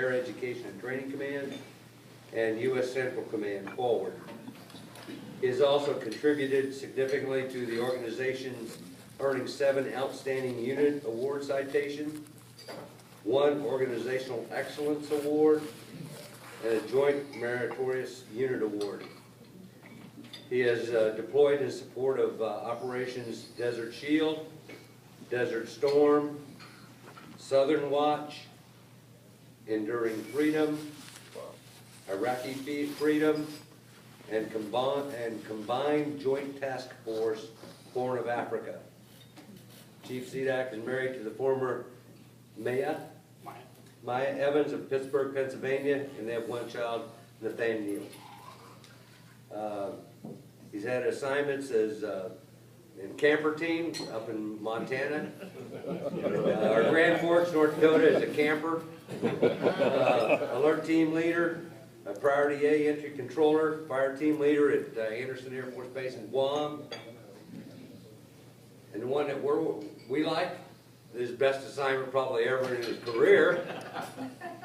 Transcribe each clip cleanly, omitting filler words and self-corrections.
Air Education and Training Command, and U.S. Central Command forward. He has also contributed significantly to the organization, earning 7 Outstanding Unit Award citations, 1 Organizational Excellence Award, and a Joint Meritorious Unit Award. He has deployed in support of Operations Desert Shield, Desert Storm, Southern Watch, Enduring Freedom, Iraqi Freedom, and Combined Joint Task Force, Horn of Africa. Chief Sedak is married to the former Maya Evans of Pittsburgh, Pennsylvania, and they have 1 child, Nathaniel. He's had assignments as in camper team up in Montana, our Grand Forks, North Dakota, as a camper, alert team leader, a priority A entry controller, fire team leader at Anderson Air Force Base in Guam, and the one that we like, his best assignment probably ever in his career,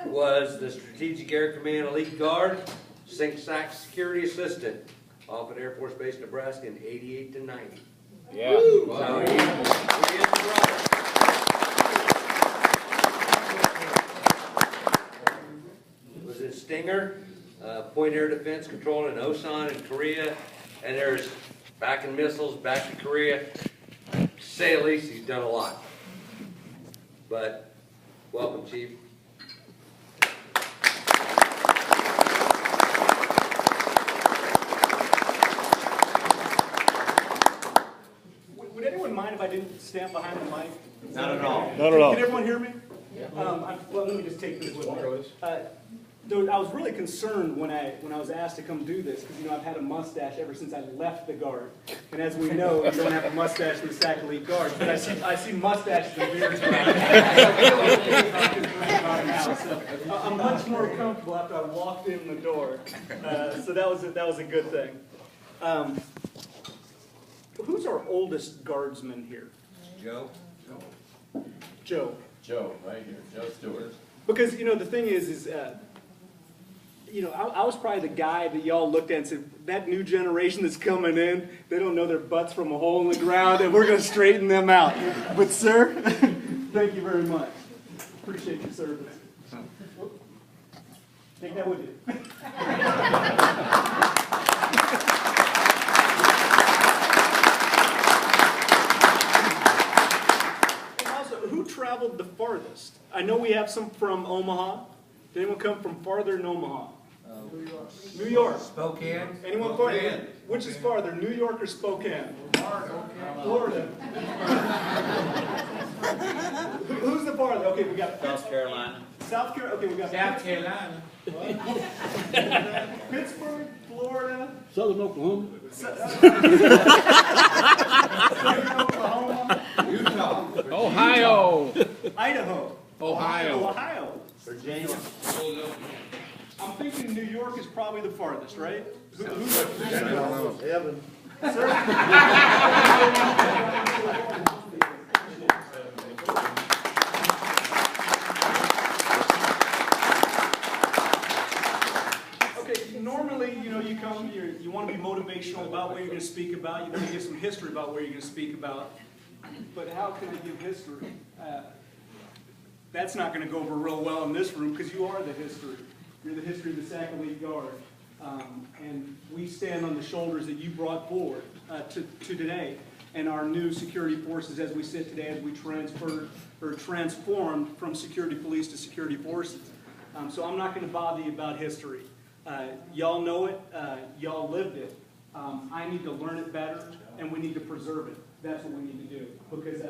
was the Strategic Air Command Elite Guard, SINCSAC Security Assistant, off at Air Force Base, Nebraska in 88 to 90. Yeah. Wow. So he is the brother. Was in Stinger, Point Air Defense Control in Osan in Korea, and there's back in missiles, back to Korea. To say at least, he's done a lot. But welcome, Chief. Would anyone mind if I didn't stand behind the mic? Not at all. Not at all. Can everyone hear me? Yeah. Well, let me just take this with me. I was really concerned when I was asked to come do this because I've had a mustache ever since I left the Guard, and as we know, you don't have a mustache in the SAC Elite Guard. But I see mustaches and beards around. So I'm much more comfortable after I walked in the door. So that was a good thing. Who's our oldest Guardsman here? Joe. Joe. Joe, right here. Joe Stewart. Because, the thing is I was probably the guy that y'all looked at and said, that new generation that's coming in, they don't know their butts from a hole in the ground, and we're going to straighten them out. But, sir, thank you very much. Appreciate your service. Take that with you. Traveled the farthest? I know we have some from Omaha. Did anyone come from farther than Omaha? New York. Spokane. Anyone farther? Which is farther, New York or Spokane? Florida. Who's the farther? Okay, we got South Carolina. South Carolina. Okay, we got South Carolina. Pittsburgh, Florida. Southern Oklahoma. Southern Oklahoma. Utah. Ohio. Idaho. Ohio. Virginia. I'm thinking New York is probably the farthest, right? Heaven. Sir? Okay, normally, you come, you want to be motivational about what you're going to speak about. You want to give some history about what you're going to speak about. But how can I give history? That's not going to go over real well in this room because you are the history. You're the history of the SAC Elite Guard. And we stand on the shoulders that you brought forward to today and our new security forces as we sit today, as we transformed from security police to security forces. So I'm not going to bother you about history. Y'all know it. Y'all lived it. I need to learn it better, and we need to preserve it. That's what we need to do. Because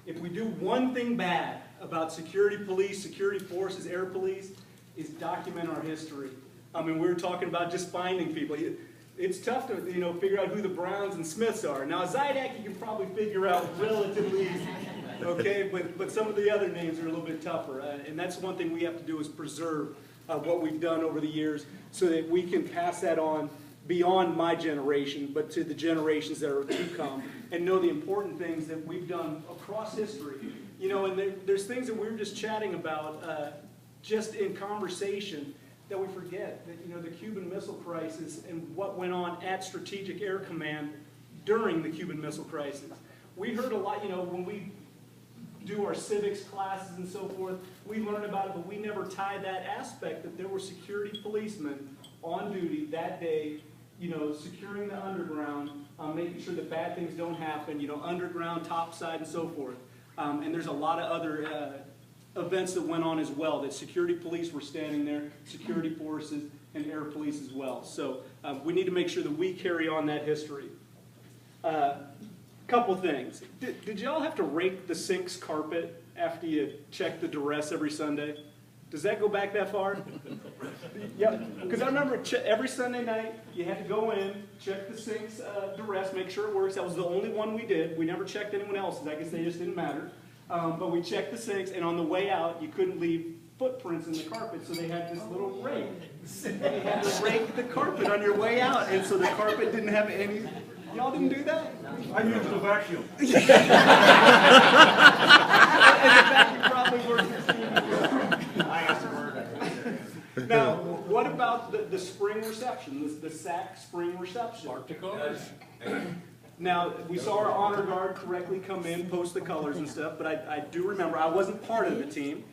if we do one thing bad about security police, security forces, air police, is document our history. I mean, we were talking about just finding people. It's tough to figure out who the Browns and Smiths are. Now, Zydak you can probably figure out relatively easy, okay? But some of the other names are a little bit tougher. And that's one thing we have to do is preserve what we've done over the years so that we can pass that on beyond my generation, but to the generations that are to come, and know the important things that we've done across history. And there's things that we were just chatting about just in conversation that we forget that, the Cuban Missile Crisis and what went on at Strategic Air Command during the Cuban Missile Crisis. We heard a lot, when we do our civics classes and so forth, we learn about it, but we never tie that aspect that there were security policemen on duty that day, securing the underground, making sure that bad things don't happen, underground, topside, and so forth. And there's a lot of other events that went on as well, that security police were standing there, security forces, and air police as well. So we need to make sure that we carry on that history. Couple things. Did y'all have to rake the sinks carpet after you check the duress every Sunday? Does that go back that far? Yeah, because I remember every Sunday night you had to go in, check the sinks duress, make sure it works. That was the only one we did. We never checked anyone else's. I guess they just didn't matter. But we checked the sinks, and on the way out, you couldn't leave footprints in the carpet, so they had this little rake. They had to rake the carpet on your way out, and so the carpet didn't have any. Y'all didn't do that? I used the vacuum. And the vacuum probably worked. Now, what about the spring reception, the SAC spring reception? Now, we saw our honor guard correctly come in, post the colors and stuff, but I do remember, I wasn't part of the team,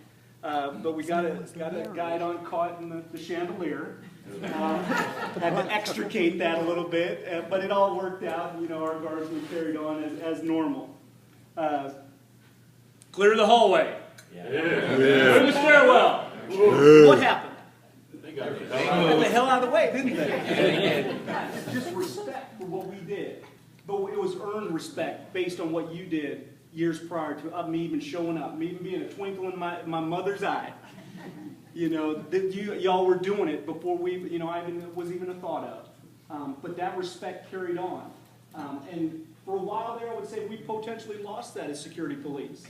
but we got a guy caught in the chandelier. Had to extricate that a little bit, but it all worked out. Our guardsmen carried on as normal. Clear the hallway. Clear the stairwell. What happened? They got the hell out of the way, didn't they? Just respect for what we did. But it was earned respect based on what you did years prior to me even showing up, me even being a twinkle in my mother's eye. Y'all were doing it before was even a thought of. But that respect carried on. And for a while there, I would say we potentially lost that as security police.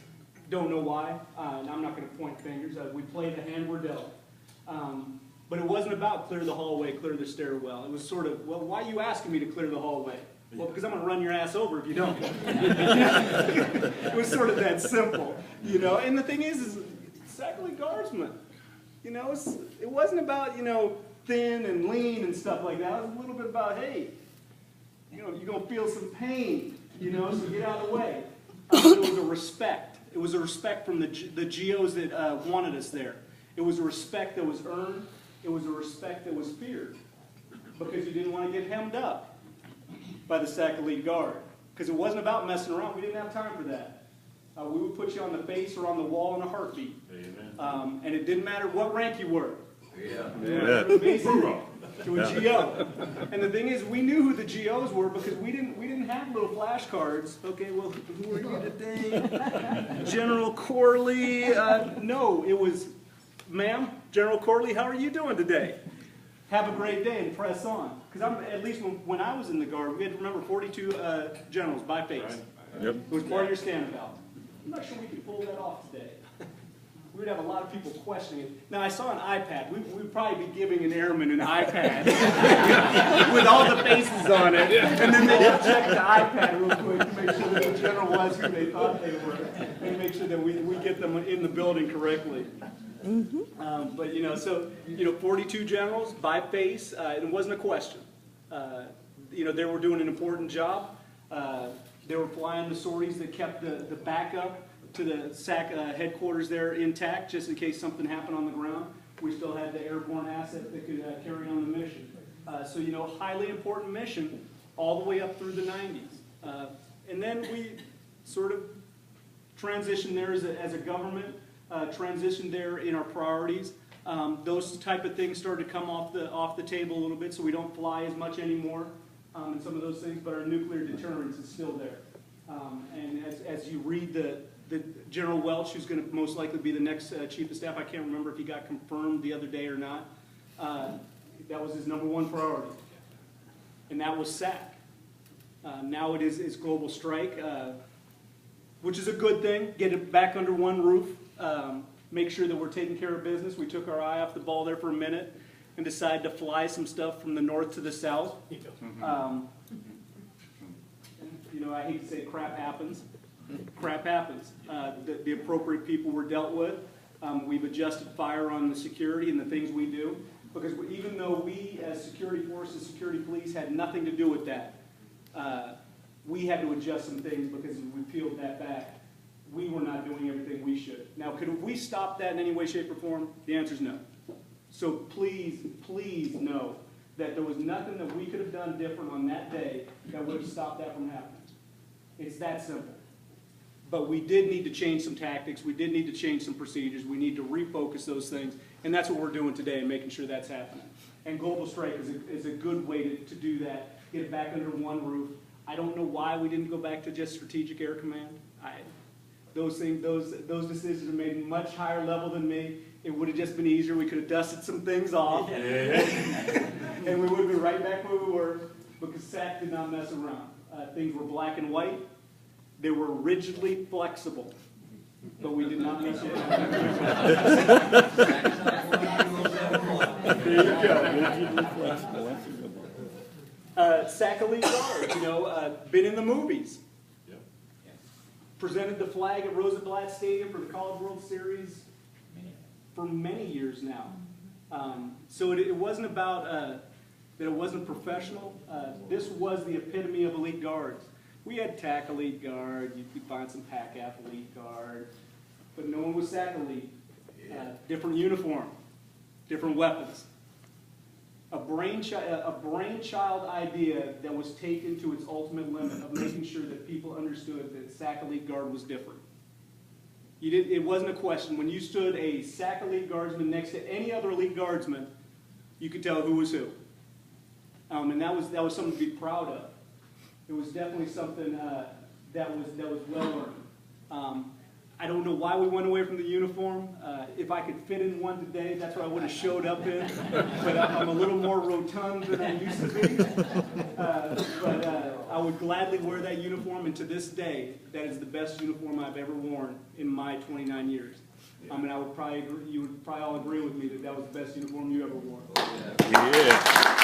Don't know why. I'm not going to point fingers. We played the hand we're dealt. But it wasn't about clear the hallway, clear the stairwell. It was sort of, well, why are you asking me to clear the hallway? Well, because I'm going to run your ass over if you don't. It was sort of that simple, And the thing is Sackley Guardsmen. It wasn't about, thin and lean and stuff like that. It was a little bit about, hey, you're going to feel some pain, so get out of the way. It was a respect. It was a respect from the GOs that wanted us there. It was a respect that was earned. It was a respect that was feared. Because you didn't want to get hemmed up by the SAC Elite Guard. Because it wasn't about messing around. We didn't have time for that. We would put you on the face or on the wall in a heartbeat. And it didn't matter what rank you were. Basically, to a GO. And the thing is, we knew who the GOs were because we didn't have little flashcards. Okay, well, who are you today? General Corley. No, it was, ma'am, General Corley, how are you doing today? Have a great day and press on. Because at least when I was in the Guard, we had to remember 42 generals by face. Yep. It was part of your standout. I'm not sure we could pull that off today. We would have a lot of people questioning it. Now, I saw an iPad. We'd probably be giving an airman an iPad with all the faces on it, and then they'd check the iPad real quick to make sure that the general was who they thought they were, and make sure that we get them in the building correctly. But, so, 42 generals by face, it wasn't a question. They were doing an important job. They were flying the sorties that kept the backup to the SAC headquarters there intact, just in case something happened on the ground. We still had the airborne asset that could carry on the mission. So, highly important mission all the way up through the 90s. And then we sort of transitioned there as a government, transitioned there in our priorities. Those type of things started to come off the table a little bit, so we don't fly as much anymore. And some of those things, but our nuclear deterrence is still there. And as you read the General Welch, who's going to most likely be the next Chief of Staff, I can't remember if he got confirmed the other day or not, that was his #1 priority. And that was SAC. Now it is Global Strike, which is a good thing. Get it back under one roof. Make sure that we're taking care of business. We took our eye off the ball there for a minute and decided to fly some stuff from the north to the south. I hate to say crap happens. Crap happens. The appropriate people were dealt with. We've adjusted fire on the security and the things we do, because even though we as security forces, security police had nothing to do with that, we had to adjust some things because we peeled that back. We were not doing everything we should. Now, could we stop that in any way, shape, or form? The answer is no. So please, please know that there was nothing that we could have done different on that day that would have stopped that from happening. It's that simple. But we did need to change some tactics. We did need to change some procedures. We need to refocus those things. And that's what we're doing today and making sure that's happening. And Global Strike is a good way to do that, get it back under one roof. I don't know why we didn't go back to just Strategic Air Command. Those decisions are made much higher level than me. It would have just been easier. We could have dusted some things off. And we would have been right back where we were, because SAC did not mess around. Things were black and white. They were rigidly flexible. But we did not mess around. There you go. SAC Elite Guard, been in the movies. Presented the flag at Rosenblatt Stadium for the College World Series for many years now. So it wasn't about that it wasn't professional. This was the epitome of elite guards. We had TAC Elite Guard, you could find some PACAF Elite Guard, but no one was SAC Elite. Different uniform, different weapons. A brainchild idea that was taken to its ultimate limit of making sure that people understood that SAC Elite Guard was different. It wasn't a question. When you stood a SAC Elite Guardsman next to any other Elite Guardsman, you could tell who was who. And that was something to be proud of. It was definitely something that was well earned. I don't know why we went away from the uniform. If I could fit in one today, that's what I would have showed up in. But I'm a little more rotund than I used to be. But I would gladly wear that uniform, and to this day, that is the best uniform I've ever worn in my 29 years. I mean, you would probably all agree with me that that was the best uniform you ever wore. Yeah.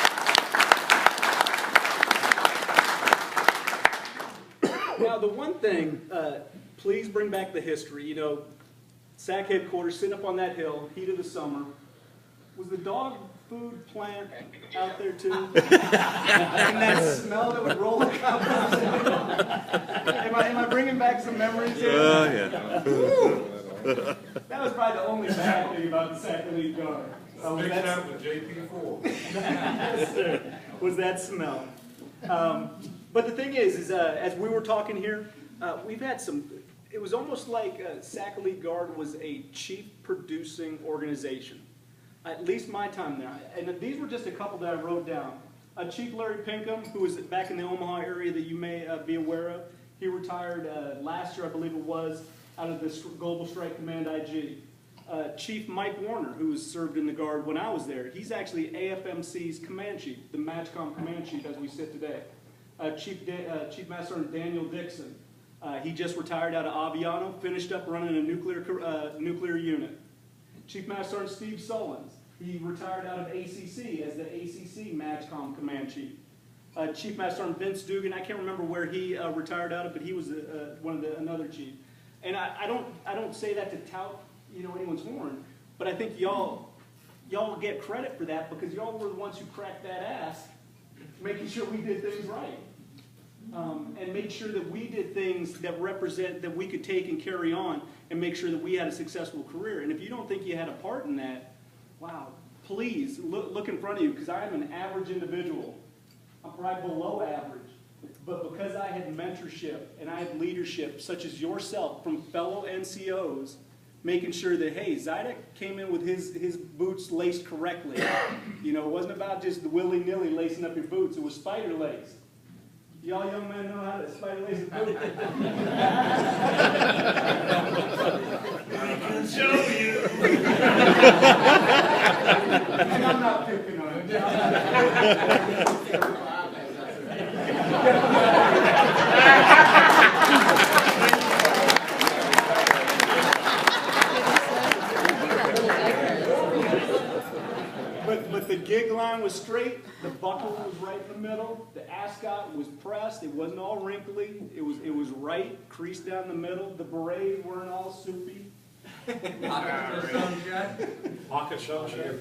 Now, the one thing, please bring back the history. SAC headquarters, sitting up on that hill, heat of the summer. Was the dog food plant out there too? And that smell that would roll up. Am I bringing back some memories here? Yeah. That was probably the only bad thing about the SAC Elite Guard. Mix that with JP4. Was that smell. But the thing is as we were talking here, we've had some, it was almost like SAC Elite Guard was a chief producing organization. At least my time there. And these were just a couple that I wrote down. Chief Larry Pinkham, who was back in the Omaha area that you may be aware of. He retired last year, I believe it was, out of the Global Strike Command IG. Chief Mike Warner, who served in the Guard when I was there. He's actually AFMC's command chief, the MATCHCOM command chief as we sit today. Chief Master Sergeant Daniel Dixon. He just retired out of Aviano, finished up running a nuclear unit. Chief Master Sergeant Steve Sullins. He retired out of ACC as the ACC MATCHCOM command chief. Chief Master Sergeant Vince Dugan. I can't remember where he retired out of, but he was another chief. And I don't say that to tout anyone's horn, but I think y'all get credit for that because y'all were the ones who cracked that ass, making sure we did things right. And made sure that we did things that we could take and carry on and make sure that we had a successful career. And if you don't think you had a part in that, wow, please look in front of you, because I am an average individual. I'm probably below average. But because I had mentorship and I had leadership such as yourself from fellow NCOs, making sure that, hey, Zydek came in with his boots laced correctly. It wasn't about just the willy-nilly lacing up your boots. It was spider lace. Y'all young men know how to spider lace a boot. I can show you. And I'm not picking on it. But the gig line was straight, the buckle was right in the middle, the ascot was pressed, it wasn't all wrinkly, it was right, creased down the middle, the berets weren't all soupy. Pocket sunshine.